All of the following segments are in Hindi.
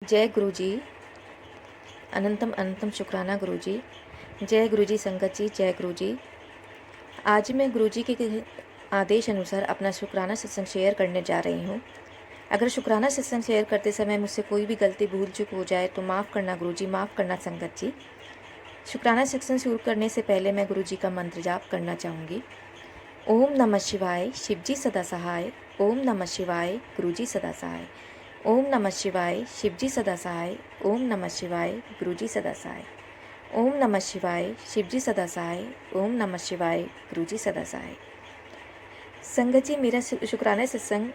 जय गुरु जी। अनंतम अनंतम शुक्राना गुरु जी। जय गुरु जी संगत जी, जय गुरु जी। आज मैं गुरु जी के आदेश अनुसार अपना शुक्राना सत्संग शेयर करने जा रही हूँ। अगर शुक्राना सत्संग शेयर करते समय मुझसे कोई भी गलती भूल चूक हो जाए तो माफ़ करना गुरु जी, माफ़ करना संगत जी। शुक्राना सत्संग शुरू करने से पहले मैं गुरु जी का मंत्र जाप करना चाहूँगी। ओम नमः शिवाय, शिव जी सदा सहाय। ओम नमः शिवाय, गुरु जी सदा सहाय। ओम नमः शिवाय, शिव जी सदा सहाय। ओम नमः शिवाय, गुरु जी सदा सहाय। ओम नमः शिवाय, शिव जी सदा सहाय। ओम नमः शिवाय, गुरु जी सदा सहाय। संगत जी, मेरा शुक्राना सत्संग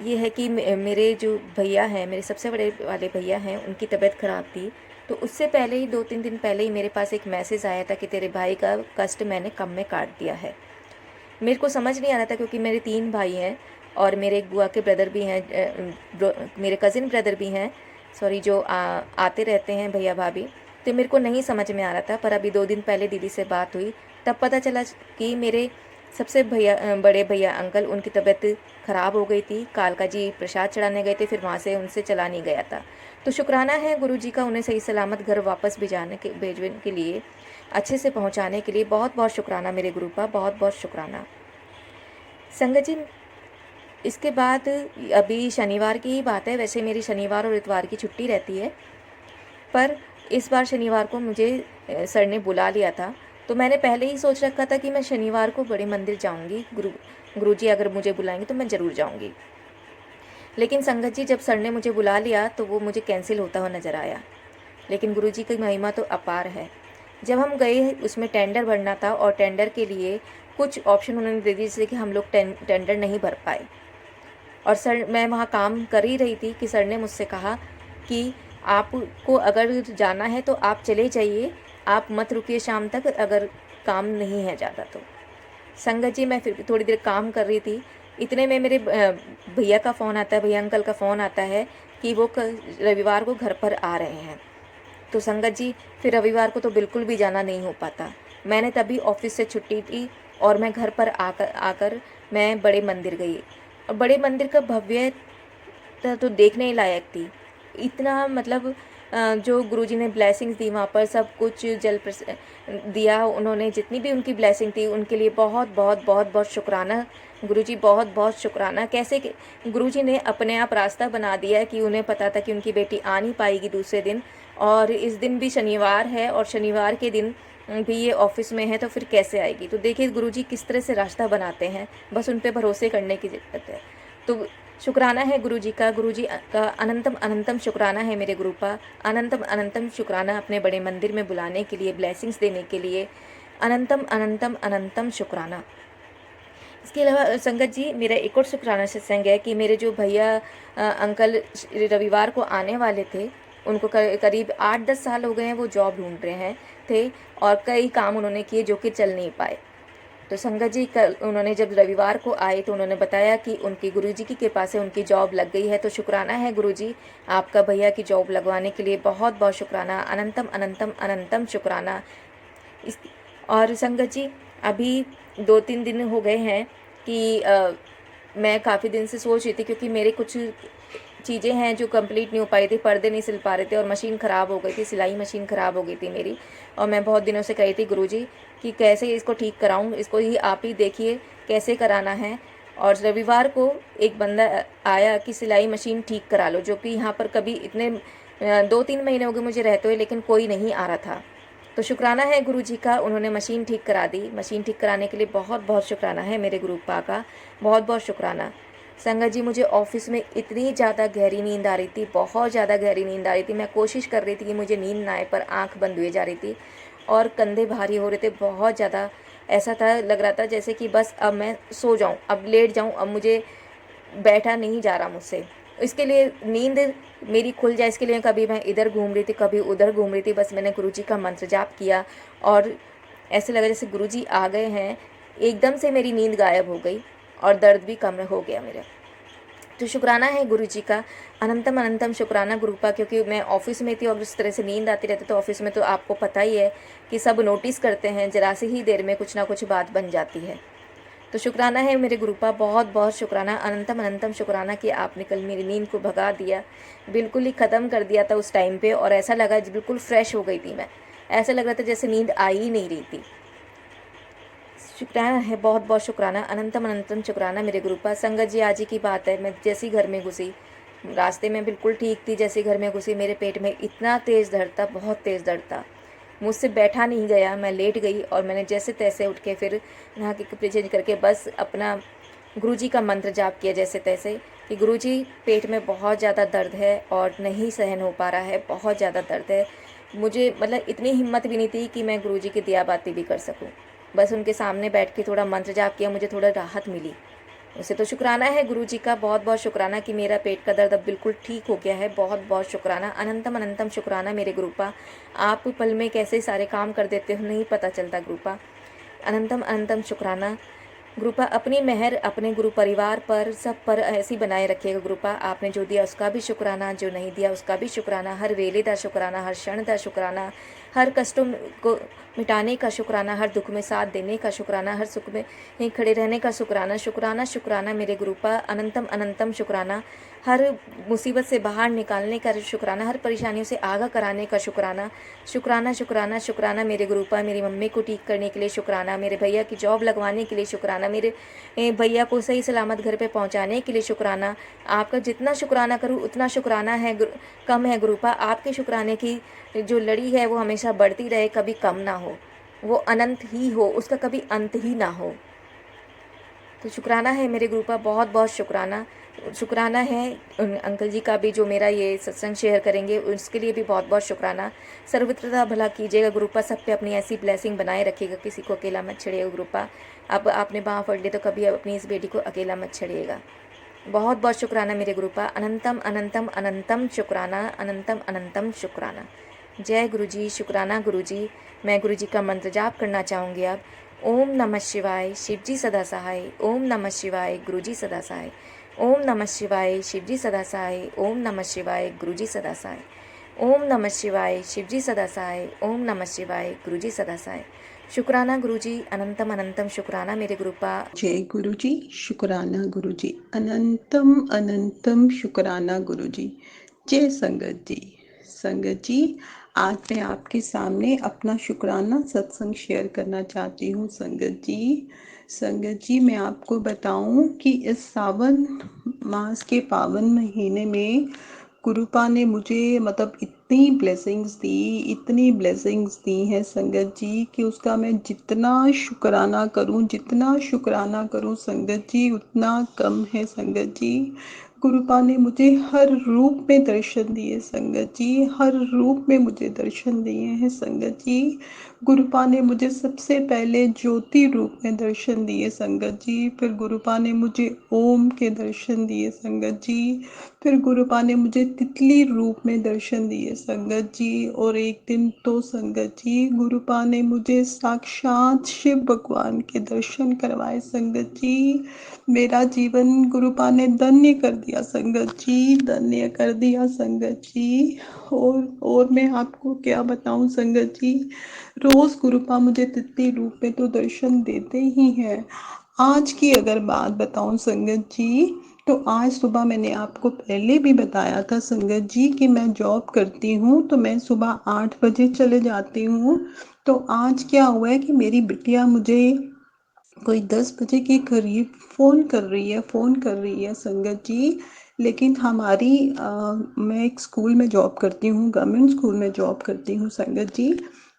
ये है कि मेरे जो भैया हैं, मेरे सबसे बड़े वाले भैया हैं, उनकी तबीयत ख़राब थी। तो उससे पहले ही 2-3 दिन पहले ही मेरे पास एक मैसेज आया था कि तेरे भाई का कष्ट मैंने कम में काट दिया है। मेरे को समझ नहीं आ रहा था क्योंकि मेरे 3 भाई हैं और मेरे एक बुआ के ब्रदर भी हैं, मेरे कज़िन ब्रदर भी हैं, सॉरी, जो आते रहते हैं भैया भाभी। तो मेरे को नहीं समझ में आ रहा था, पर अभी 2 दिन पहले दीदी से बात हुई, तब पता चला कि मेरे सबसे बड़े भैया अंकल, उनकी तबीयत ख़राब हो गई थी। कालका जी प्रसाद चढ़ाने गए थे, फिर वहाँ से उनसे चला नहीं गया था। तो शुक्राना है गुरु जी का, उन्हें सही सलामत घर वापस भेजने के लिए, अच्छे से पहुँचाने के लिए बहुत बहुत शुक्राना मेरे गुरु का, बहुत बहुत शुक्राना। संगत जी, इसके बाद अभी शनिवार की ही बात है। वैसे मेरी शनिवार और इतवार की छुट्टी रहती है, पर इस बार शनिवार को मुझे सर ने बुला लिया था। तो मैंने पहले ही सोच रखा था कि मैं शनिवार को बड़े मंदिर जाऊंगी। गुरुजी अगर मुझे बुलाएंगे तो मैं ज़रूर जाऊंगी। लेकिन संगत जी, जब सर ने मुझे बुला लिया तो वो मुझे कैंसिल होता हुआ नज़र आया। लेकिन गुरुजी की महिमा तो अपार है। जब हम गए, उसमें टेंडर भरना था और टेंडर के लिए कुछ ऑप्शन उन्होंने दे दिए, जैसे कि हम लोग टेंडर नहीं भर पाए। और सर, मैं वहाँ काम कर ही रही थी कि सर ने मुझसे कहा कि आपको अगर जाना है तो आप चले जाइए, आप मत रुकिए शाम तक, अगर काम नहीं है ज़्यादा तो। संगत जी, मैं फिर भी थोड़ी देर काम कर रही थी। इतने में मेरे भैया का फ़ोन आता है, भैया अंकल का फ़ोन आता है कि वो रविवार को घर पर आ रहे हैं। तो संगत जी, फिर रविवार को तो बिल्कुल भी जाना नहीं हो पाता। मैंने तभी ऑफिस से छुट्टी की और मैं घर पर आकर मैं बड़े मंदिर गई। और बड़े मंदिर का भव्यता तो देखने ही लायक थी। इतना मतलब जो गुरुजी ने ब्लेसिंग्स दी वहाँ पर, सब कुछ दिया उन्होंने, जितनी भी उनकी ब्लेसिंग थी उनके लिए बहुत बहुत बहुत बहुत शुक्राना गुरुजी, बहुत बहुत शुक्राना। कैसे कि गुरुजी ने अपने आप रास्ता बना दिया है कि उन्हें पता था कि उनकी बेटी आ नहीं पाएगी दूसरे दिन, और इस दिन भी शनिवार है और शनिवार के दिन भी ये ऑफिस में है, तो फिर कैसे आएगी। तो देखिए गुरुजी किस तरह से रास्ता बनाते हैं, बस उन पे भरोसे करने की ज़रूरत है। तो शुक्राना है गुरुजी का, गुरुजी का अनंतम अनंतम शुक्राना है मेरे गुरु का, अनंतम अनंतम शुक्राना अपने बड़े मंदिर में बुलाने के लिए, ब्लेसिंग्स देने के लिए, अनंतम अनंतम अनंतम शुक्राना। इसके अलावा संगत जी, मेरा एक और शुक्राना सत्संग है कि मेरे जो भैया अंकल रविवार को आने वाले थे, उनको करीब 8-10 साल हो गए हैं, वो जॉब ढूंढ रहे हैं थे और कई काम उन्होंने किए जो कि चल नहीं पाए। तो संगत जी, कल उन्होंने जब रविवार को आए तो उन्होंने बताया कि उनकी गुरुजी की कृपा से उनकी जॉब लग गई है। तो शुक्राना है गुरुजी, आपका भैया की जॉब लगवाने के लिए बहुत बहुत शुक्राना, अनंतम अनंतम अनंतम शुक्राना। इस और संगत जी, अभी 2-3 दिन हो गए हैं कि मैं काफ़ी दिन से सोच रही थी, क्योंकि मेरे कुछ चीज़ें हैं जो कंप्लीट नहीं हो पाई थी, पर्दे नहीं सिल पा रहे थे और मशीन ख़राब हो गई थी, सिलाई मशीन ख़राब हो गई थी मेरी। और मैं बहुत दिनों से कही थी गुरुजी कि कैसे इसको ठीक कराऊं, इसको ही आप ही देखिए कैसे कराना है। और रविवार को एक बंदा आया कि सिलाई मशीन ठीक करा लो, जो कि यहाँ पर कभी इतने 2-3 महीने हो गए मुझे रहते हुए, लेकिन कोई नहीं आ रहा था। तो शुक्राना है गुरुजी का, उन्होंने मशीन ठीक करा दी। मशीन ठीक कराने के लिए बहुत बहुत शुक्राना है मेरे गुरु पा का, बहुत बहुत शुक्राना। संगत जी, मुझे ऑफिस में इतनी ज़्यादा गहरी नींद आ रही थी, बहुत ज़्यादा गहरी नींद आ रही थी। मैं कोशिश कर रही थी कि मुझे नींद ना आए, पर आँख बंद हुए जा रही थी और कंधे भारी हो रहे थे बहुत ज़्यादा। ऐसा था, लग रहा था जैसे कि बस अब मैं सो जाऊँ, अब लेट जाऊँ, अब मुझे बैठा नहीं जा रहा मुझसे। इसके लिए नींद मेरी खुल जाए, इसके लिए कभी मैं इधर घूम रही थी, कभी उधर घूम रही थी। बस मैंने गुरुजी का मंत्र जाप किया और ऐसे लगा जैसे गुरुजी आ गए हैं। एकदम से मेरी नींद गायब हो गई और दर्द भी कम हो गया मेरा। तो शुक्राना है गुरुजी का, अनंतम अनंतम शुक्राना गुरु का, क्योंकि मैं ऑफिस में थी और इस तरह से नींद आती रहती। तो ऑफिस में तो आपको पता ही है कि सब नोटिस करते हैं, ज़रा सी ही देर में कुछ ना कुछ बात बन जाती है। तो शुक्राना है मेरे गुरुपा, बहुत बहुत शुक्राना, अनंतम अनंतम शुक्राना कि आपने कल मेरी नींद को भगा दिया, बिल्कुल ही ख़त्म कर दिया था उस टाइम पे, और ऐसा लगा बिल्कुल फ्रेश हो गई थी मैं, ऐसा लग रहा था जैसे नींद आ ही नहीं रही थी। शुक्राना है, बहुत बहुत शुक्राना, अनंतम अनंतम शुक्राना मेरे गुरुपा। संगत जी आज ही की बात है, मैं जैसी घर में घुसी, रास्ते में बिल्कुल ठीक थी, जैसे घर में घुसी मेरे पेट में इतना तेज़ दर्द था, बहुत तेज़ दर्द था, मुझसे बैठा नहीं गया, मैं लेट गई और मैंने जैसे तैसे उठ के फिर नहा के कपड़े चेंज करके बस अपना गुरुजी का मंत्र जाप किया जैसे तैसे कि गुरुजी पेट में बहुत ज़्यादा दर्द है और नहीं सहन हो पा रहा है, बहुत ज़्यादा दर्द है, मुझे मतलब इतनी हिम्मत भी नहीं थी कि मैं गुरुजी की दिया बाती भी कर सकूं। बस उनके सामने बैठ के थोड़ा मंत्र जाप किया, मुझे थोड़ा राहत मिली। उसे तो शुक्राना है गुरुजी का, बहुत बहुत शुक्राना कि मेरा पेट का दर्द अब बिल्कुल ठीक हो गया है, बहुत बहुत शुक्राना, अनंतम अनंतम शुक्राना मेरे गुरुपा। आप पल में कैसे सारे काम कर देते हो नहीं पता चलता गुरुपा, अनंतम अनंतम शुक्राना। गुरुपा अपनी मेहर अपने गुरु परिवार पर सब पर ऐसी बनाए रखिएगा गुरुपा। आपने जो दिया उसका भी शुक्राना, जो नहीं दिया उसका भी शुक्राना, हर वेले दा शुक्राना, हर क्षण दा शुक्राना, हर कष्टों को मिटाने का शुक्राना, हर दुख में साथ देने का शुक्राना, हर सुख में खड़े रहने का शुक्राना, शुक्राना शुक्राना मेरे गुरुपा, अनंतम अनंतम शुक्राना, हर मुसीबत से बाहर निकालने का शुक्राना, हर परेशानियों से आगाह कराने का शुक्राना, शुक्राना शुक्राना शुक्राना मेरे गुरुपा। मेरी मम्मी को ठीक करने के लिए शुक्राना, मेरे भैया की जॉब लगवाने के लिए शुक्राना, मेरे भैया को सही सलामत घर पे पहुंचाने के लिए शुक्राना। आपका जितना शुक्राना करूँ उतना शुक्राना है कम है गुरुपा। आपके शुक्राने की जो लड़ी है वो हमेशा बढ़ती रहे, कभी कम ना हो, वो अनंत ही हो, उसका कभी अंत ही ना हो। तो शुक्राना है मेरे गुरुपा, बहुत बहुत शुक्राना। शुक्राना है अंकल जी का भी जो मेरा ये सत्संग शेयर करेंगे, उसके लिए भी बहुत बहुत शुक्राना। सर्वत्र भला कीजिएगा गुरुपा, सब पे अपनी ऐसी ब्लेसिंग बनाए रखिएगा, किसी को अकेला मत छोड़िएगा गुरुपा। अब आपने बाँह पकड़ ली तो कभी अपनी इस बेटी को अकेला मत छोड़िएगा। बहुत बहुत शुक्राना मेरे गुरुपा, अनंतम अनंतम अनंतम शुक्राना, अनंतम अनंतम शुक्राना। जय गुरुजी, शुक्राना गुरुजी। मैं गुरुजी का मंत्र जाप करना चाहूँगी अब। ओम नमः शिवाय, शिवजी सदा सहाय, ओम नमः शिवाय, गुरुजी सदा सहाय, ओम नमः शिवाय, शिवजी सदा सहाय, ओम नमः शिवाय, गुरुजी सदा सहाय, ओम नमः शिवाय, शिवजी सदा सहाय, ओम नमः शिवाय, गुरुजी सदा सहाय। शुक्राना गुरुजी, अनंतम अनंतम शुक्राना मेरे गुरुपा। जय गुरुजी, शुक्राना गुरुजी, अनंतम अनंतम शुक्राना गुरुजी। जय संगत जी। संगत जी, आज मैं आपके सामने अपना शुक्राना सत्संग शेयर करना चाहती हूँ। संगत जी मैं आपको बताऊं कि इस सावन मास के पावन महीने में गुरुपा ने मुझे मतलब इतनी ब्लेसिंग्स दी हैं संगत जी कि उसका मैं जितना शुक्राना करूं संगत जी उतना कम है संगत जी। गुरुपा ने मुझे हर रूप में दर्शन दिए संगत जी, हर रूप में मुझे दर्शन दिए हैं संगत जी। गुरुपा ने मुझे सबसे पहले ज्योति रूप में दर्शन दिए संगत जी, फिर गुरुपा ने मुझे ओम के दर्शन दिए संगत जी, फिर गुरुपा ने मुझे तितली रूप में दर्शन दिए संगत जी, और एक दिन तो संगत जी गुरुपा ने मुझे साक्षात शिव भगवान के दर्शन करवाए संगत जी। मेरा जीवन गुरुपा ने धन्य कर दिया संगत जी, धन्य कर दिया संगत जी। और मैं आपको क्या बताऊं संगत जी, रोज गुरुपा मुझे तितली रूप में तो दर्शन देते ही हैं। आज की अगर बात बताऊं संगत जी, तो आज सुबह मैंने आपको पहले भी बताया था संगत जी कि मैं जॉब करती हूँ, तो मैं सुबह 8 बजे चले जाती हूँ। तो आज क्या हुआ है कि मेरी बिटिया मुझे कोई 10 बजे के करीब फ़ोन कर रही है संगत जी। लेकिन मैं एक स्कूल में जॉब करती हूँ, गवर्नमेंट स्कूल में जॉब करती हूँ संगत जी।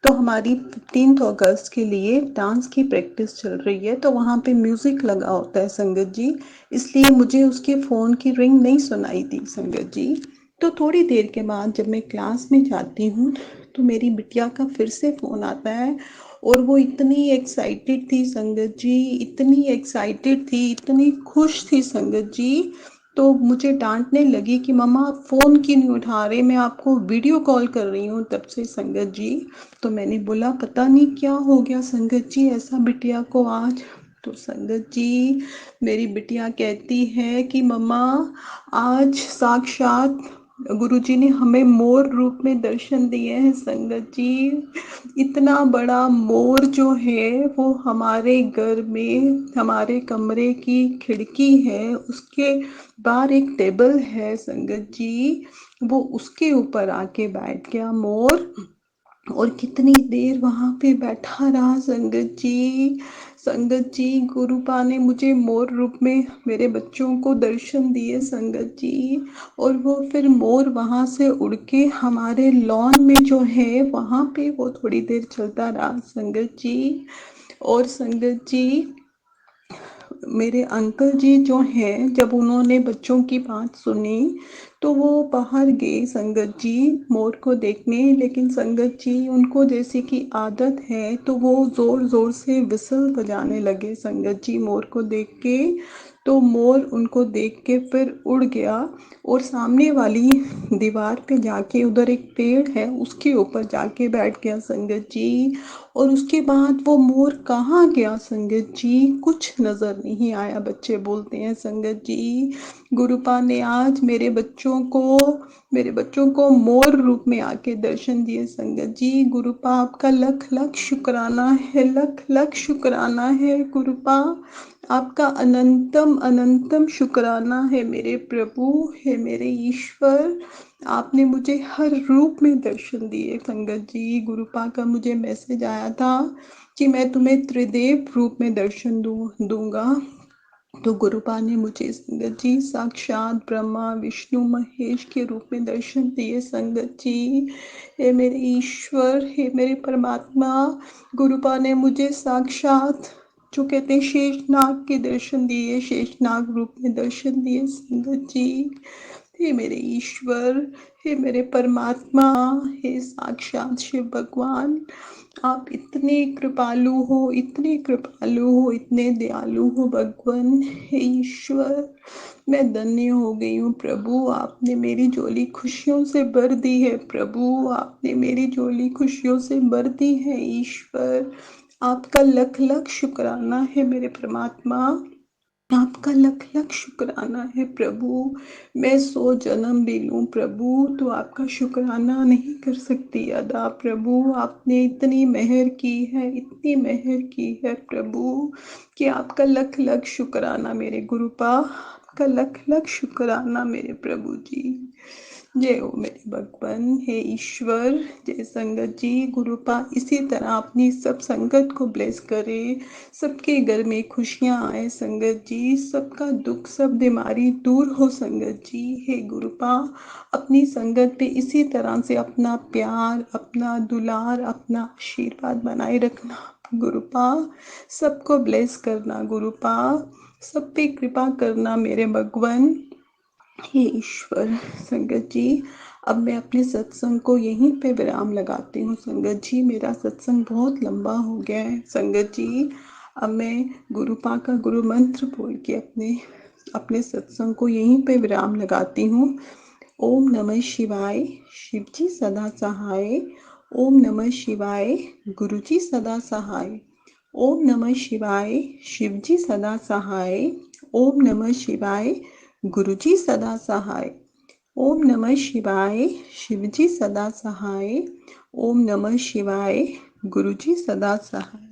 तो हमारी 15 अगस्त के लिए डांस की प्रैक्टिस चल रही है, तो वहाँ पे म्यूज़िक लगा होता है संगत जी, इसलिए मुझे उसके फ़ोन की रिंग नहीं सुनाई दी संगत जी। तो थोड़ी देर के बाद जब मैं क्लास में जाती हूँ तो मेरी बिटिया का फिर से फ़ोन आता है, और वो इतनी एक्साइटेड थी संगत जी, इतनी एक्साइटेड थी, इतनी खुश थी संगत जी। तो मुझे डांटने लगी कि मम्मा आप फ़ोन क्यों नहीं उठा रहे, मैं आपको वीडियो कॉल कर रही हूँ तब से संगत जी। तो मैंने बोला पता नहीं क्या हो गया संगत जी ऐसा बिटिया को आज। तो संगत जी मेरी बिटिया कहती है कि मम्मा आज साक्षात गुरुजी ने हमें मोर रूप में दर्शन दिए हैं संगत जी। इतना बड़ा मोर जो है वो हमारे घर में, हमारे कमरे की खिड़की है, उसके बाहर एक टेबल है संगत जी, वो उसके ऊपर आके बैठ गया मोर, और कितनी देर वहां पे बैठा रहा संगत जी। संगत जी, गुरुपा ने मुझे मोर रूप में मेरे बच्चों को दर्शन दिए संगत जी, और वो फिर मोर वहां से उड़ के हमारे लॉन में जो है वहां पे वो थोड़ी देर चलता रहा संगत जी। और संगत जी, मेरे अंकल जी जो हैं, जब उन्होंने बच्चों की बात सुनी तो वो बाहर गए संगत जी मोर को देखने, लेकिन संगत जी उनको जैसे कि आदत है तो वो ज़ोर ज़ोर से विसल बजाने लगे संगत जी मोर को देख के। तो मोर उनको देख के फिर उड़ गया और सामने वाली दीवार पे जाके, उधर एक पेड़ है उसके ऊपर जाके बैठ गया संगत जी। और उसके बाद वो मोर कहाँ गया संगत जी, कुछ नजर नहीं आया। बच्चे बोलते हैं संगत जी, गुरुपा ने आज मेरे बच्चों को मोर रूप में आके दर्शन दिए संगत जी। गुरुपा आपका लख लख शुक्राना है, लख लख शुक्राना है गुरुपा, आपका अनंतम अनंतम शुक्राना है मेरे प्रभु, है मेरे ईश्वर। आपने मुझे हर रूप में दर्शन दिए संगत जी। गुरुपा का मुझे मैसेज आया था कि मैं तुम्हें त्रिदेव रूप में दर्शन दूंगा। तो गुरुपा ने मुझे संगत जी साक्षात ब्रह्मा विष्णु महेश के रूप में दर्शन दिए संगत जी। हे मेरे ईश्वर, हे मेरे परमात्मा, गुरुपा ने मुझे साक्षात जो कहते हैं शेषनाग के दर्शन दिए, शेषनाग रूप में दर्शन दिए संगत जी। हे मेरे ईश्वर, हे मेरे परमात्मा, हे साक्षात शिव भगवान, आप इतने कृपालु हो, इतने कृपालु हो, इतने दयालु हो भगवान। हे ईश्वर, मैं धन्य हो गई हूँ प्रभु, आपने मेरी झोली खुशियों से भर दी है प्रभु, आपने मेरी झोली खुशियों से भर दी है ईश्वर। आपका लख लख शुक्राना है मेरे परमात्मा, आपका लख लख शुक्राना है प्रभु। मैं 100 जन्म भी लूं प्रभु तो आपका शुक्राना नहीं कर सकती अदा प्रभु। आपने इतनी मेहर की है, इतनी मेहर की है प्रभु, कि आपका लख लख शुक्राना मेरे गुरुपा, आपका लख लख शुक्राना मेरे प्रभु जी। जय हो मेरे भगवान, हे ईश्वर, जय संगत जी। गुरुपा इसी तरह अपनी सब संगत को ब्लेस करे, सबके घर में खुशियां आए संगत जी, सबका दुख सब बीमारी दूर हो संगत जी। हे गुरुपा, अपनी संगत पे इसी तरह से अपना प्यार, अपना दुलार, अपना आशीर्वाद बनाए रखना गुरुपा, सबको ब्लेस करना गुरुपा, सब पे कृपा करना मेरे भगवान, हे ईश्वर। संगत जी, अब मैं अपने सत्संग को यहीं पे विराम लगाती हूँ संगत जी, मेरा सत्संग बहुत लंबा हो गया है संगत जी। अब मैं गुरुपा का गुरु मंत्र बोल के अपने अपने सत्संग को यहीं पे विराम लगाती हूँ। ओम नमः शिवाय, शिव जी सदा सहाय। ओम नमः शिवाय, गुरु जी सदा सहाय। ओम नमः शिवाय, शिव जी सदा सहाय। ओम नमः शिवाय, गुरु जी सदा सहाय। ओम नमः शिवाय, शिव जी सदा सहाय। ओम नमः शिवाय, गुरु जी सदा सहाय।